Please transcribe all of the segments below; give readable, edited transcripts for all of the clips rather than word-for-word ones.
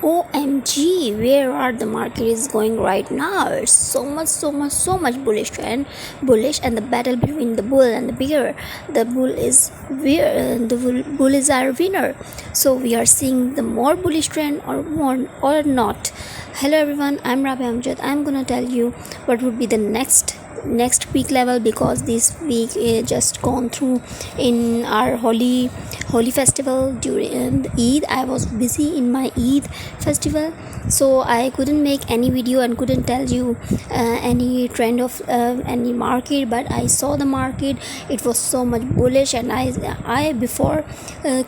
OMG, where are the market is going right now? It's so much bullish, and the battle between the bull and the bear. The bull is our winner. So we are seeing the more bullish trend or not. Hello everyone, I'm Rabi Amjad. I'm gonna tell you what would be the next peak level, because this week just gone through in our holy festival. During the Eid, I was busy in my Eid festival, so I couldn't make any video and couldn't tell you any trend of any market. But I saw the market, it was so much bullish, and I before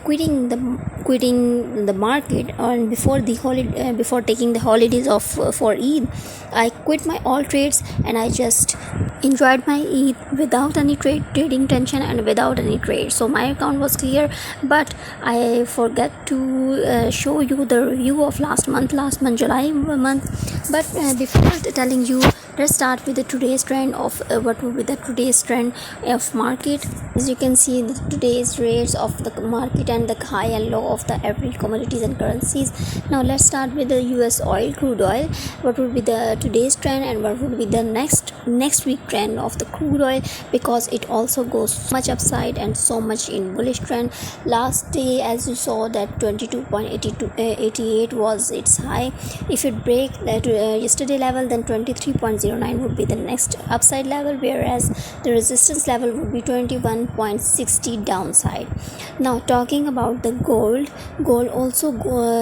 quitting the market, and before taking the holidays off for Eid, I quit my all trades and I just enjoyed my Eid without any trading tension and without any trade. So my account was clear, but I forget to show you the review of last month July month. But before telling you, let's start with the today's trend of what will be the today's trend of market. As you can see, today's rates of the market and the high and low of the every commodities and currencies. Now let's start with the US crude oil. What would be the today's trend and what would be the next week trend of the crude oil, because it also goes so much upside and so much in bullish trend. Last day, as you saw, that 22.88 was its high. If it break that yesterday level, then 23.09 would be the next upside level, whereas the resistance level would be 21.60 downside. Now talking about the gold also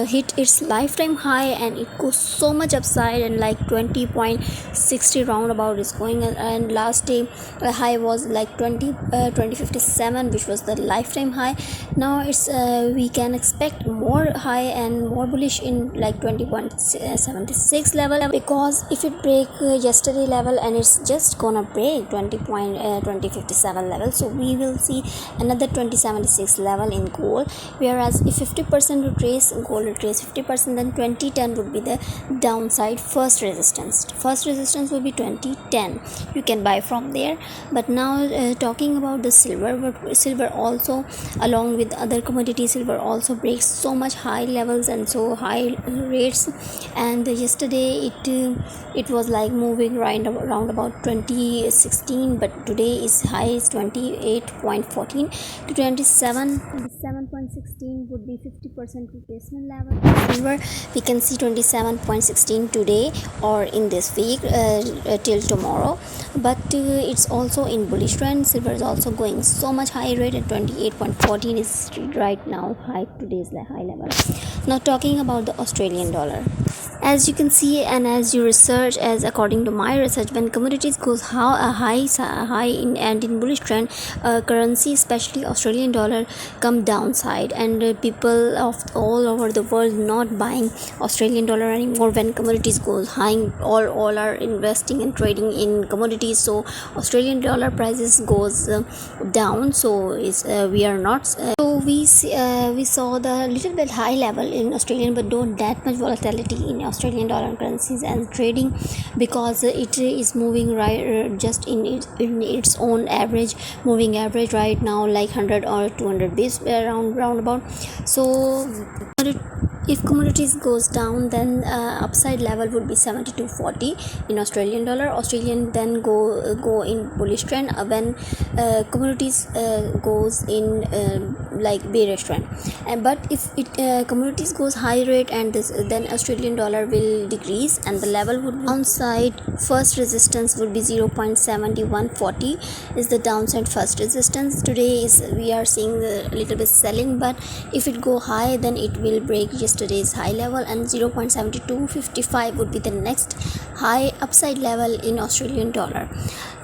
hit its lifetime high, and it goes so much upside, and like 20.60 roundabout is going. And last day high was like 2057, which was the lifetime high. Now it's we can expect more high and more bullish in like 20.76 level, because if it break yesterday level, and it's just gonna break 20.2057 level, so we will see another 2076 level in gold. Whereas if 50% retrace, gold retrace 50%, then 2010 would be the downside first resistance will be 2010. You can buy from there. But now talking about the silver also, along with other commodities, silver also breaks so much high levels and so high rates. And yesterday it was like moving around about 2016, but today is high is 28.14 to 27.16 would be 50% replacement level. Silver, we can see 27.16 today or in this week till tomorrow. But it's also in bullish trend. Silver is also going so much high rate at 28.14 is right now high, today's high level. Now talking about the Australian dollar, as you can see, and as you research, as according to my research, when commodities goes high in bullish trend, currency, especially Australian dollar, come downside, and people of all over the world not buying Australian dollar anymore. When commodities goes high, all are investing and trading in commodities, so Australian dollar prices goes down. So we are not so we saw the little bit high level in Australian, but don't that much volatility in Australian dollar currencies and trading, because it is moving right just in its own moving average right now, like 100 or 200 base round about. So if commodities goes down, then upside level would be 72.40 in Australian dollar. Australian then go in bullish trend when commodities goes in like bearish trend. But if commodities goes high rate, and then Australian dollar will decrease, and the level would be downside first resistance would be 0.7140 is the downside first resistance. Today we are seeing a little bit selling, but if it go high, then it will break yesterday's high level, and 0.7255 would be the next high upside level in Australian dollar.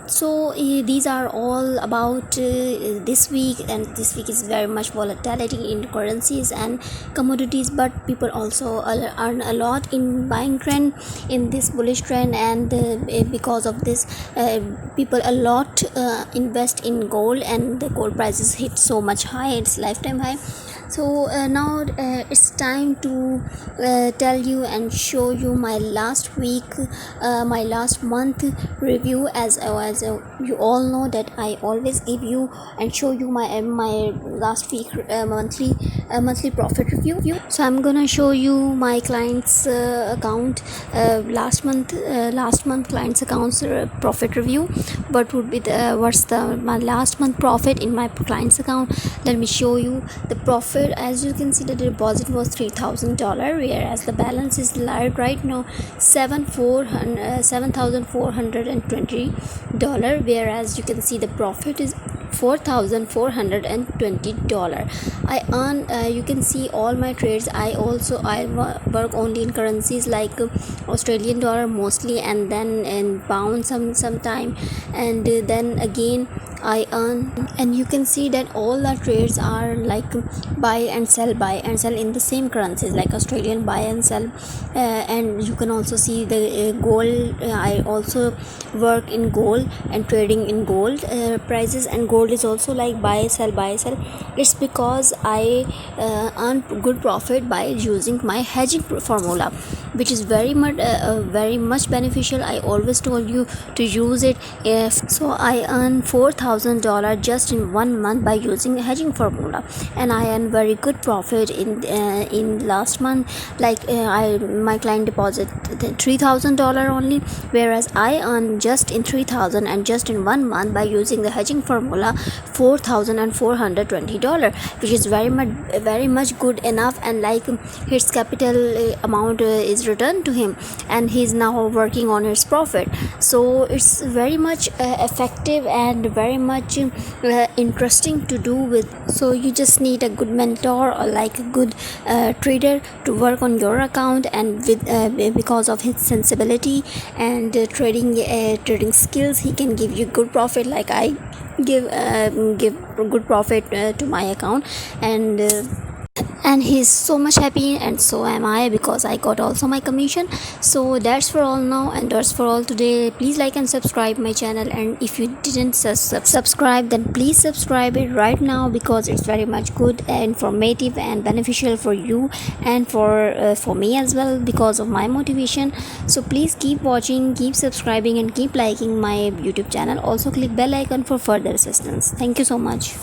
So these are all about this week, and this week is very much volatility in currencies and commodities, but people also earn a lot in buying trend in this bullish trend. And because of this, people a lot invest in gold, and the gold prices hit so much high, it's lifetime high. So now it's time to tell you and show you my last month review. As you all know that I always give you and show you my last week monthly monthly profit review. So I'm gonna show you my client's account, last month client's accounts profit review. What would be the what's the my last month profit in my client's account? Let me show you the profit. As you can see, the deposit was $3,000, whereas the balance is right now $7,420, whereas you can see the profit is $4,420. I earn, you can see all my trades. I work only in currencies like Australian dollar mostly, and then in pound sometime, and then again I earn. And you can see that all the trades are like buy and sell in the same currencies like Australian, buy and sell. And you can also see the gold. I also work in gold and trading in gold prices, and gold is also like buy sell. It's because I earn good profit by using my hedging formula, which is very much beneficial. I always told you to use it. So I earn $4,000 just in 1 month by using a hedging formula, and I earn very good profit in last month. Like my client deposit $3,000 only, whereas I earn just in 3,000, and just in 1 month by using the hedging formula $4,420, which is very much good enough. And like his capital amount is returned to him, and he's now working on his profit. So it's very much effective and very much interesting to do with. So you just need a good mentor or like a good trader to work on your account, and with because of his sensibility and trading skills, he can give you good profit. Like I give good profit to my account, and he's so much happy, and so am I, because I got also my commission. So that's for all now, and that's for all today. Please like and subscribe my channel, and if you didn't subscribe, then please subscribe it right now, because it's very much good, informative and beneficial for you, and for me as well, because of my motivation. So please keep watching, keep subscribing, and keep liking my YouTube channel. Also click bell icon for further assistance. Thank you so much.